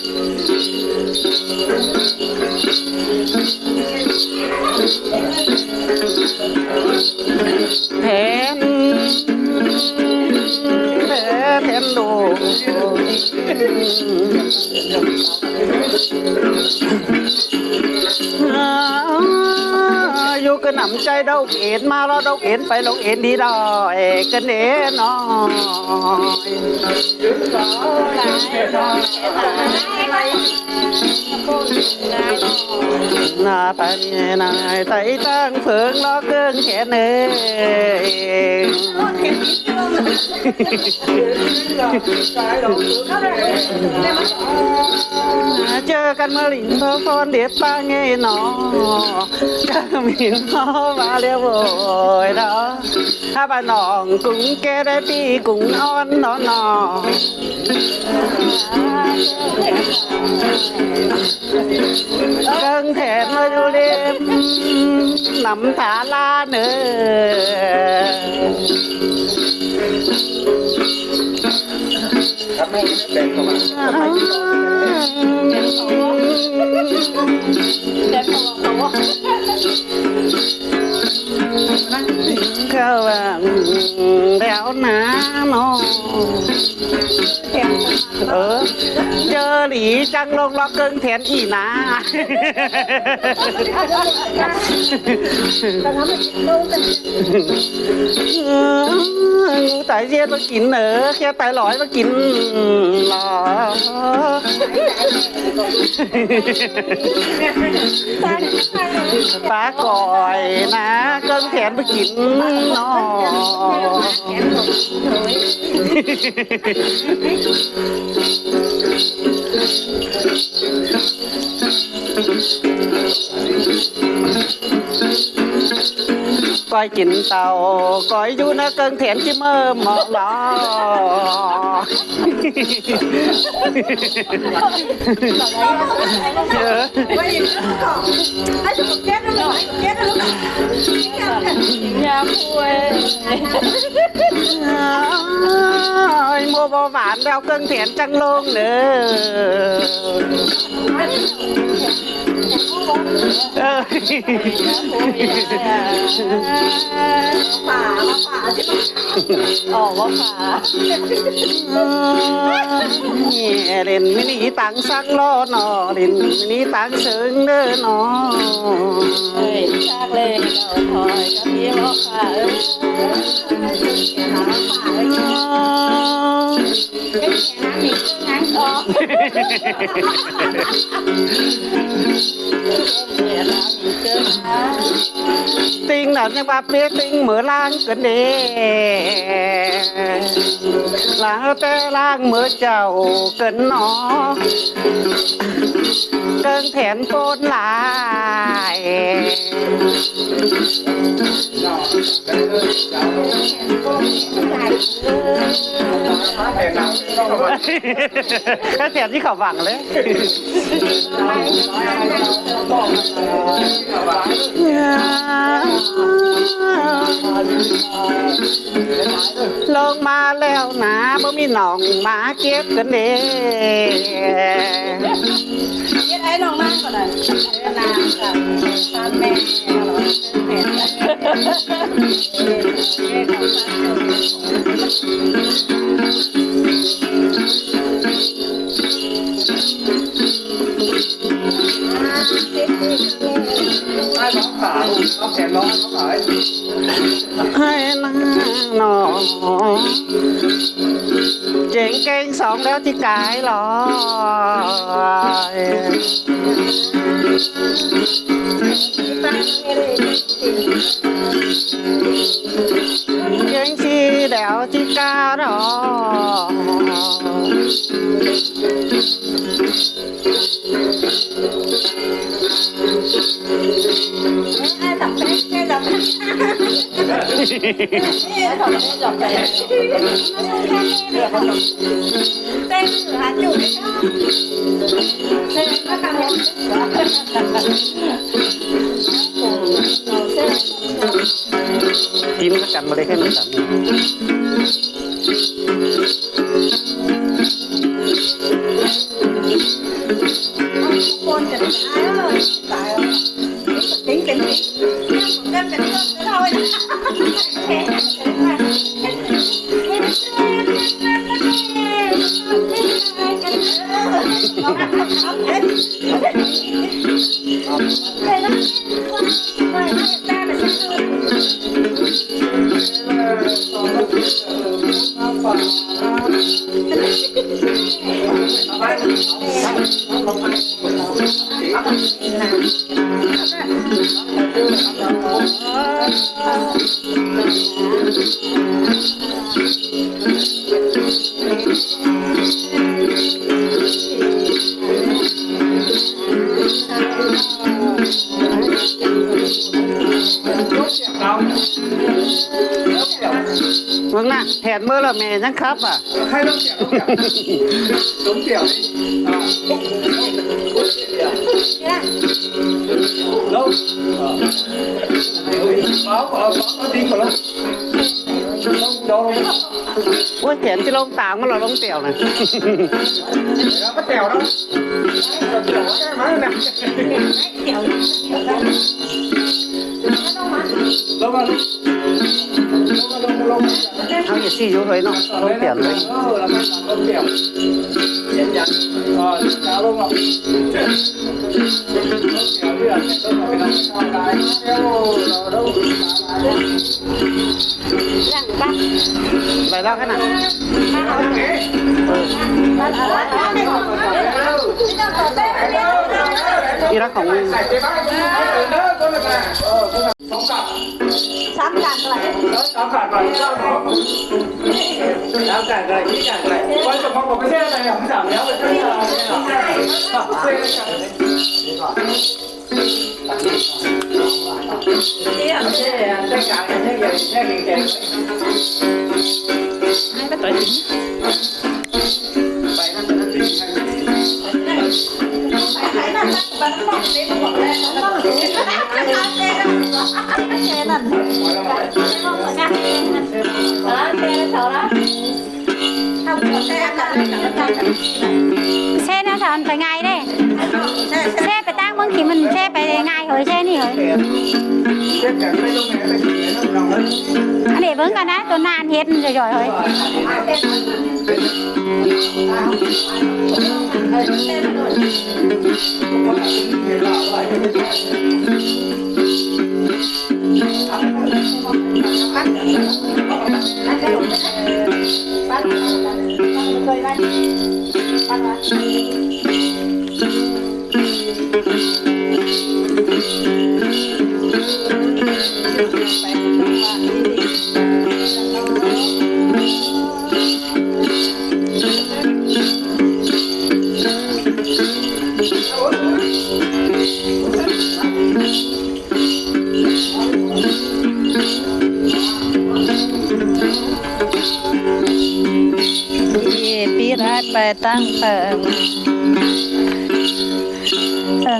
แทนแทนดูอยู่ก็หนำใจเดาเอ็นมาเราเดาเอ็นไปเราเอ็นดีดอยกันเน่น้อยนาตาเนี่ยนายไต่ตั้งเพิงล้อเกินแขนเองเจอกันมาหลินพอฟอนเด็ดป้าไงหนอจะมีน้อมาเรียวโวยเนาะถ้าบ้านน้องกุ้งแกได้ปีกุ้งอ่อนนอนเกิงแถนมาดูเล่มนำถาลาเนอครับไม่เป็นประมาณเข้าแล้วนะน้องเจอหลีจังลงล็อกเกิงแทนอีนะงูตายเจี๊ยบมากินเนอแค่ตายหลอยมากินหรอปลาก่อยนะเกิงแทนมากินนอก้อยกินเต่าก้อยอยู่นะเกิงแถนที่เมื่อหมอกหลอเยอะยาคุยโมบหวานเราเกิงแถนจังลงเนป่าออกว่าป่าเล่นมินิตังสักล้อหนอเล่นมินิตังเสิงเด้อหนอชักเลยเราถอยก็มีว่าป่าติงหนักยังบาเปียติงเหมือล่างกันเดล่างแต่ล่างเหมือเจ้าเกินหนอเกินแผนโกนลายถ้าแถนที่เขาหวังเลยลงมาแล้วนะบ่มีหนองมาเก็บกันเด้เย็ดไอ้ลงมาก่อนเลยนางค่ะตามแม่ให้นะน้องเจ๋งเก่งสองแล้วที่กายลอยเก่งชีเดี๋ยวที่กาดอเต้นหาจุดเต้นก็ทำกินกันมาเลยแค่นี้สาม มึงน่ะแทนเมื่อละเมย์ยังครับอ่ะให้ต้องเกี่ยวต้องเกี่ยวแล้วเอาดีกว่าแล้วต้องลอง ว่าแขนที่ลงต่างมันเราลงเตี่ยวนะ แล้วก็เกี่ยวแล้วเกี่ยวได้ไหมเนี่ยแล้วมาลงเอาอย่าซี่อยู่เลยเนาะลงเตี่ยวเลยแล้วมันลงเกี่ยวเย็นยันจะลงหรอกเกี่ยวเรื่องต้องไปทำข้าวได้แล้วเราไปแล้วขนาดนี่รักของมึงสามกันอะไรที่กันอะไรวันจะพอผมไม่ใช่อะไรผมถามแล้วเป็นเรื่องอะไรเนี่ยไม่ใช่ได้การแค่เก่งให้ไปต่อยถึงไปนั่นจะนั่นถึงไปนั่นมันต้องเล่นบอกแล้วต้องเล่นเล่นนั่นxe nó sao anh phải ngay đây xe phải tăng món thì mình xe phải ngay rồi xe này rồi anh để vẫn còn á tôi nan hết rồi rồiไปตั้งเติม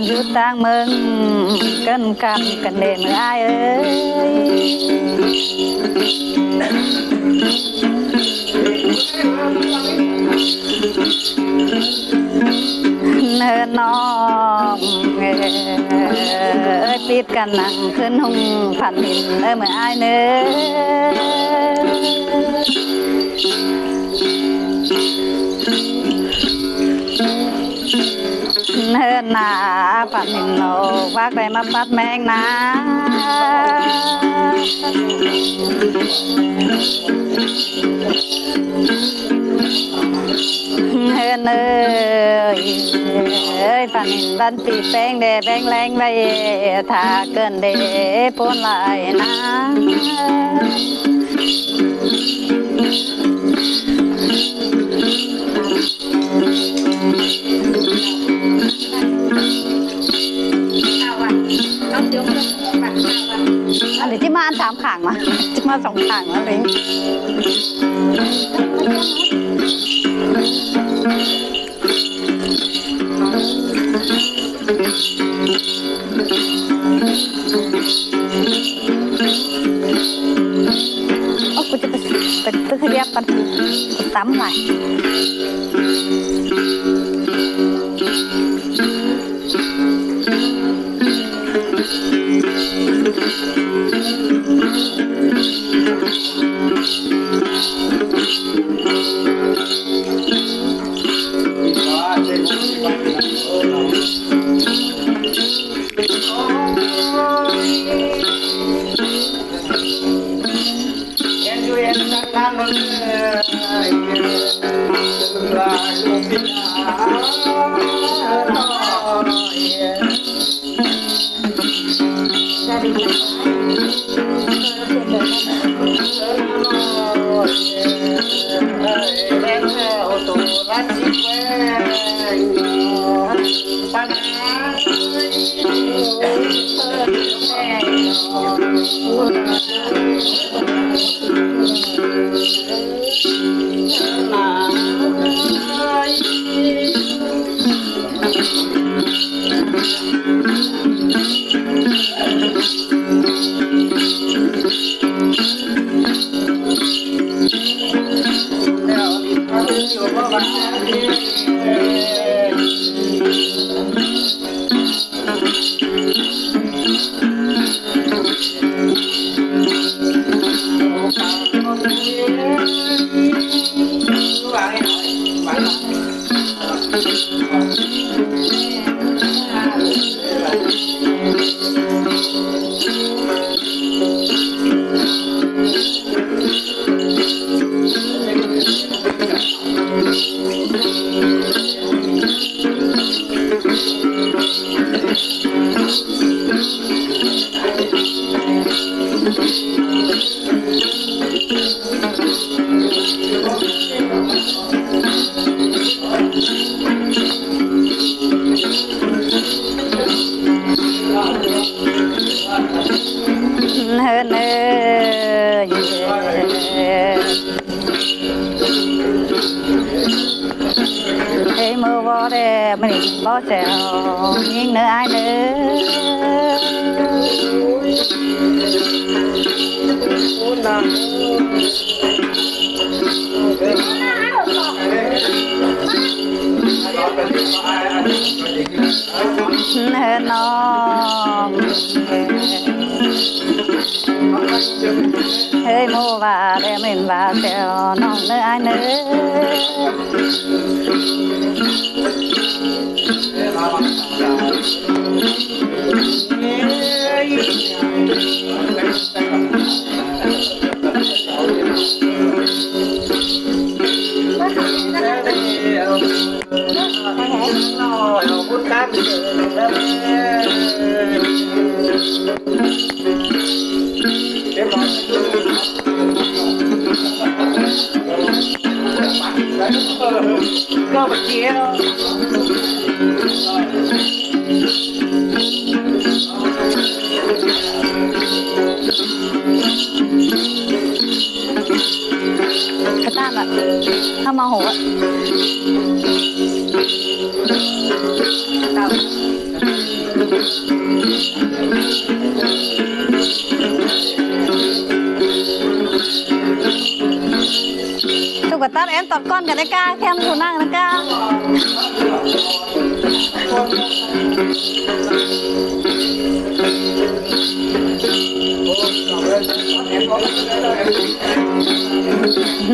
อยู่ตั้งเมืองกันกันเด่นอ้ายเอ้ยเนินน้องปิดกันนั่งขึ้นห้องพันหินเมื่ออ้ายเนื้เนินนาปัดหินโลวักได้มาปัดแมงนาเนินปัดหินบันปีแป้งเดแป้งแรงใบถ้าเกินเดปนลายนะอันนี้ที่มาอัน3ข่างมาที่มา2ข่างแล้วเลยโอ้กูจะไปตื้อเรียบกันตำไหล ลายลูกศิษย์จะดี แรงแถวตัวรักที่แวงปัญหาหนาแล้วอีกครั้งอยู่บ้านเฮินเฮ้ยมือบ่ได้มันบ่แซวยิงเนื้อไอ้เนื้อน้องเฮ้ยมูว่าได้ไม่ว่าแซวน้องเนื้อไอ้เนื้ก็มาเกี่ยว กระต้านแบบเข้ามาหัวตุ๊กตาแอนตอดก้อนกันได้ก้าแคมถูนั่งนะก้า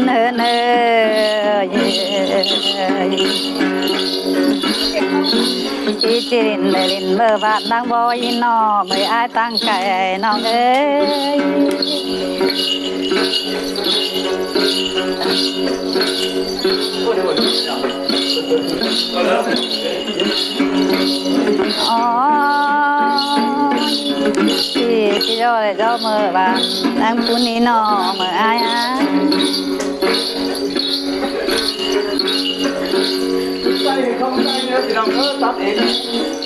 เนอเนออีจิรินเดลินเบอร์บาดดังบอยนอเมื่อไอ้ตั้งไก่น้องเอ้ยอ๋อที่ย่อเลยเจ้าเมื่อบาดดังปุนีนอเมื่อไอ้ใส่เข้าใจเนี่ยพี่น้องตัดเอง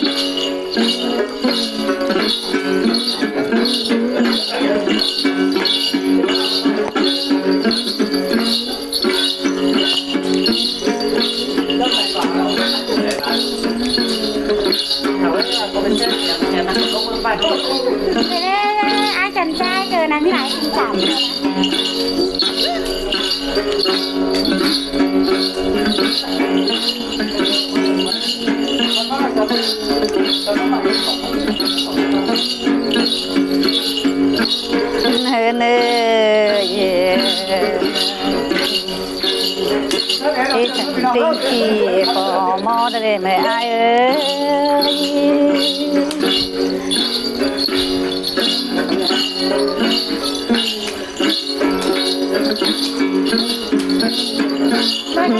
ai cần trai cờ nắng lại tình cảm hơn tình kỳ có mò để mẹ ai ơi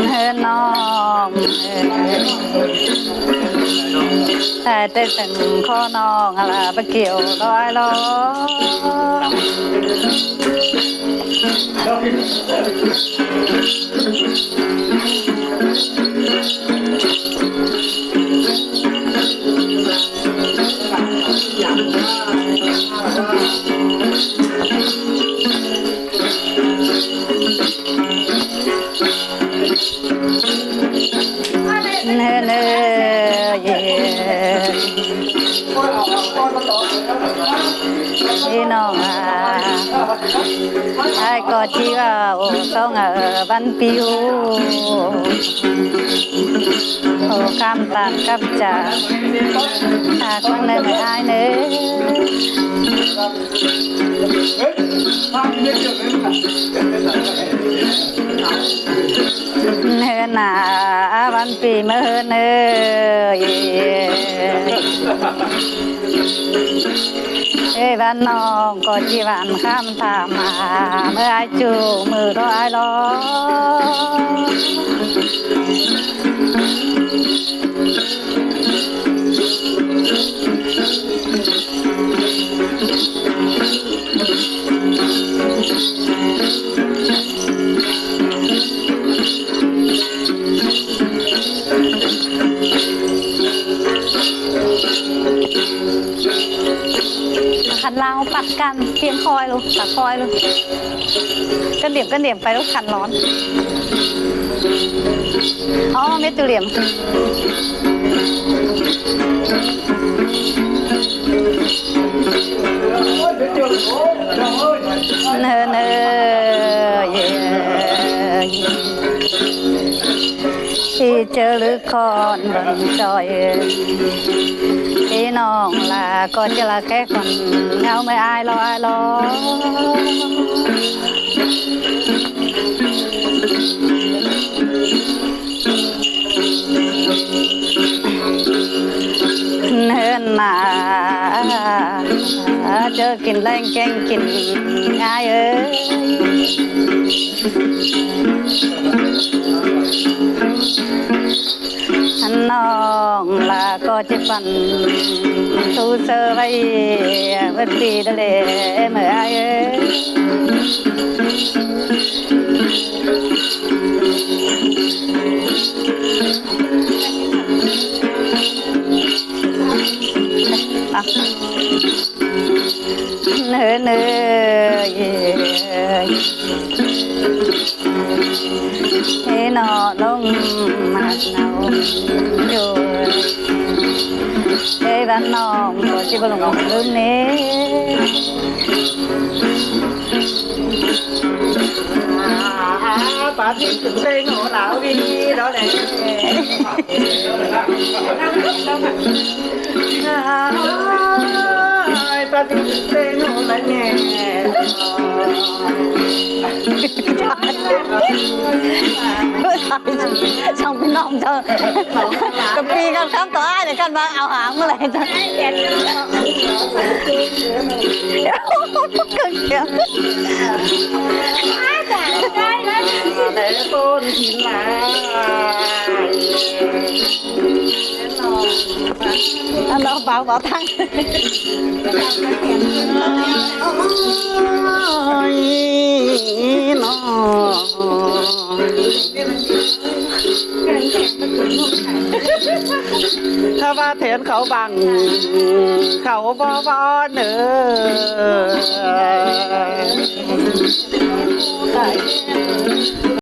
hơn nó แต่แต่ถึงข้อน้องอะไรไปเกี่ยวร้อยล้อ เนื้อเนื้อเย่พี่น้องไอ้ก็ที่ว่าโอ้ต้องบันปิวโอ้คำตัดกับจ่าหากคนหนึ่งไอ้เนื้อเนื้อหนาวันปีเมื่อเนื้อบ้านน้องก็จีวันข้ามทางมาเมื่อไอจูมือร้อยล้อขันลาวปัดกันเตรียมคอยลูกตัดคอยลูกกันเดี่ยมไปลูกขันร้อนอ๋อเม็ดตุเหลี่ยมเนอเนอเย่ที่เจอหรือคอนบังจอยพี่น้องล่ะก็จะละแค่คนเงาไม่อายรออายรอเนินหนาเจอกินแรงแกงกินง่ายเอ้ยน้องล่ะก็จะฝันทูเซอร์ไว้เมื่อปีเดลเมื่อไอ้เนื้อเนื้อเย่ให้นอลงมาเนาอยู่ให้บ้านน้องก็จะบ่ลงลืมนี้ปาที่ถึงเพลงหัวหนาววีđó nàyปาที่ถึงเพลงหัวหนาวเนี่ย xong cái nông cho cái pi con khám tỏ ai để con mang ảo hãng mới lại cho để tôn chín lá anh đâu bảo thăng nó ถ้าว่าเถียนเขาบังเขาบ่เนื้อ